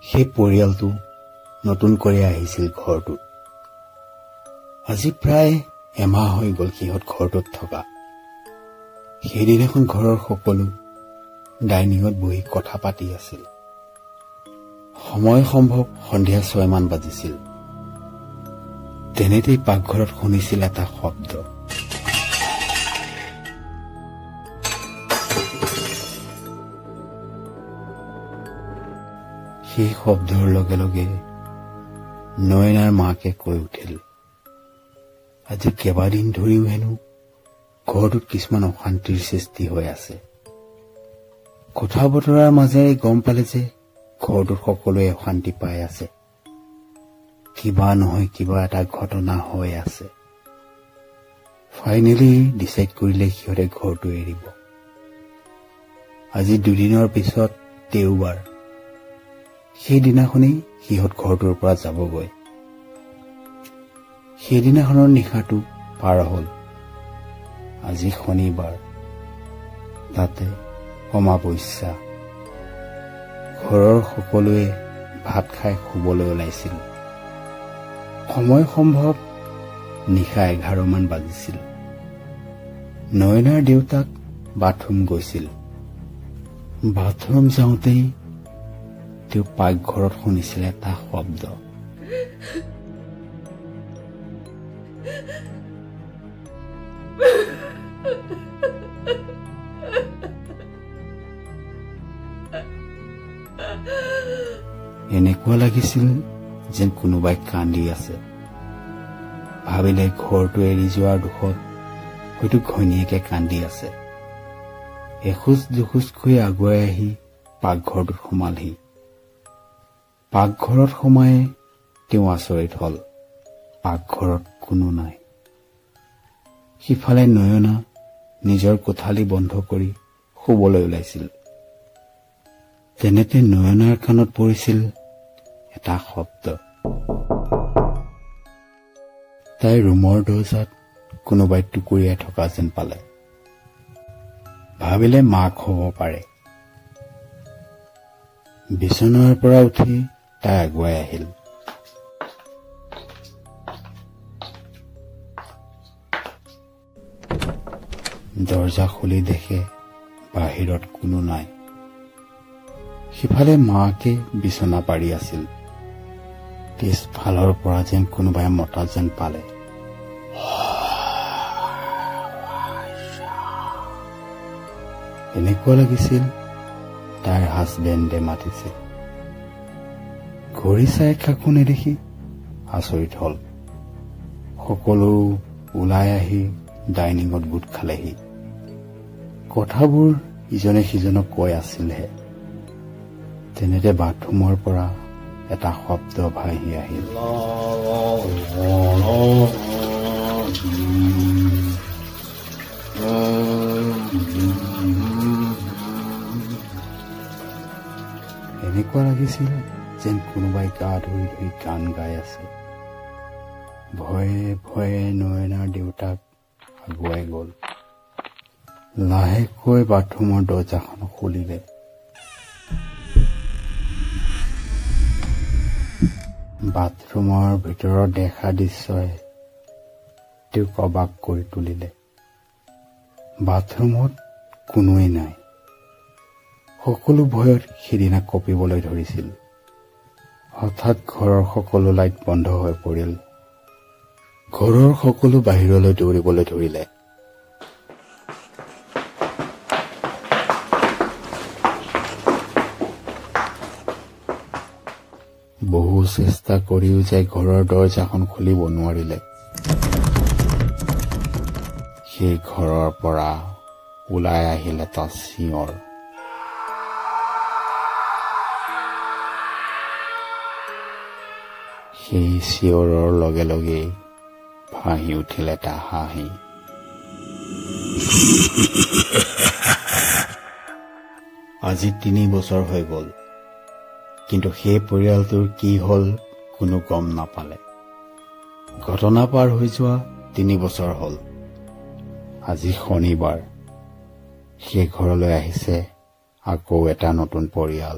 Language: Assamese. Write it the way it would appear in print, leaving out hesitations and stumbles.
সেই পৰিয়ালটো নতুন কৰি আহিছিল ঘৰটোত। আজি প্ৰায় এমাহ হৈ গ'ল সিহঁত ঘৰটোত থকা। সেইদিনাখন ঘৰৰ সকলো ডাইনিঙত বহি কথা পাতি আছিল। সময় সম্ভৱ সন্ধিয়া 6 মান বাজিছিল। তেনেতেই পাকঘৰত শুনিছিল এটা শব্দ। সেই শব্দৰ লগে লগে নয়নাৰ মাকে কৈ উঠিল, আজি কেইবাদিন ধৰিও হেনো ঘৰটোত কিছুমান অশান্তিৰ সৃষ্টি হৈ আছে। কথা বতৰাৰ মাজেৰে গম পালে যে ঘৰটোত সকলোৱে অশান্তি পাই আছে। কিবা নহয় কিবা এটা ঘটনা হৈ আছে। ফাইনেলি ডিচাইড কৰিলে সিহঁতে ঘৰটো এৰিব। আজি 2 দিনৰ পিছত দেওবাৰ। সেইদিনাখনেই সিহঁত ঘৰটোৰ পৰা যাবগৈ। সেইদিনাখনৰ নিশাটো পাৰ হ'ল। আজি শনিবাৰ, তাতে অমাৱস্যা। ঘৰৰ সকলোৱে ভাত খাই শুবলৈ ওলাইছিল। সময় সম্ভৱ নিশা 11 মান বাজিছিল। নয়নাৰ দেউতাক বাথৰুম গৈছিল। বাথৰুম যাওঁতেই তেওঁ পাকঘৰত শুনিছিল এটা শব্দ। এনেকুৱা লাগিছিল যেন কোনোবাই কান্দি আছে। ভাবিলে ঘৰটো এৰি যোৱাৰ দুখত হয়তো ঘৈণীয়েকে কান্দি আছে। এখোজ দুখোজকৈ আগুৱাই আহি পাকঘৰটোত সোমালহি। পাকঘৰত সোমাই তেওঁ আচৰিত হল, পাকঘৰত কোনো নাই। সিফালে নয়না নিজৰ কোঠালি বন্ধ কৰি শুবলৈ ওলাইছিল। তেনেতে নয়নাৰ কাণত পৰিছিল এটা শব্দ। তাই ৰুমৰ দৰ্জাত কোনোবাই টুকুৰিয়াই থকা যেন পালে। ভাবিলে মাক হ'ব পাৰে। বিচনাৰ পৰা উঠি তাই আগুৱাই আহিল। দৰ্জা খুলি দেখে বাহিৰত কোনো নাই। সিফালে মাকে বিচনা পাৰি আছিল। পিছফালৰ পৰা যেন কোনোবাই মতা যেন পালে। এনেকুৱা লাগিছিল তাইৰ হাজবেণ্ডে মাতিছে। ঘড়ী চাই কাকো নেদেখি আচৰিত হল। সকলো ওলাই আহি ডাইনিঙত গোট খালেহি। কথাবোৰ ইজনে সিজনক কৈ আছিলহে। তেনেতে বাথৰুমৰ পৰা এটা শব্দ ভাহি আহিল। এনেকুৱা লাগিছিল যেন কোনোবাই গা ধুই ধুই গান গাই আছে। ভয়ে ভয়ে নয়নাৰ দেউতাক আগুৱাই গল। লাহেকৈ বাথৰুমৰ দৰ্জাখন খুলিলে। বাথৰুমৰ ভিতৰত দেখা দৃশ্যই তেওঁক অবাক কৰি তুলিলে। বাথৰুমত কোনোৱেই নাই। সকলো ভয়ত সিদিনা কঁপিবলৈ ধৰিছিল। হঠাৎ ঘৰৰ সকলো লাইট বন্ধ হৈ পৰিল। ঘৰৰ সকলো বাহিৰলৈ দৌৰিবলৈ ধৰিলে। বহু চেষ্টা কৰিও যে ঘৰৰ দৰ্জাখন খুলিব নোৱাৰিলে। সেই ঘৰৰ পৰা ওলাই আহিল এটা চিঞৰ। সেই চিঞৰৰ লগে লগে ভাহি উঠিল এটা হাঁহি। আজি 3 বছৰ হৈ গ'ল, কিন্তু সেই পৰিয়ালটোৰ কি হল কোনো গম নাপালে। ঘটনা পাৰ হৈ যোৱা 3 বছৰ হল। আজি শনিবাৰ। সেই ঘৰলৈ আহিছে আকৌ এটা নতুন পৰিয়াল।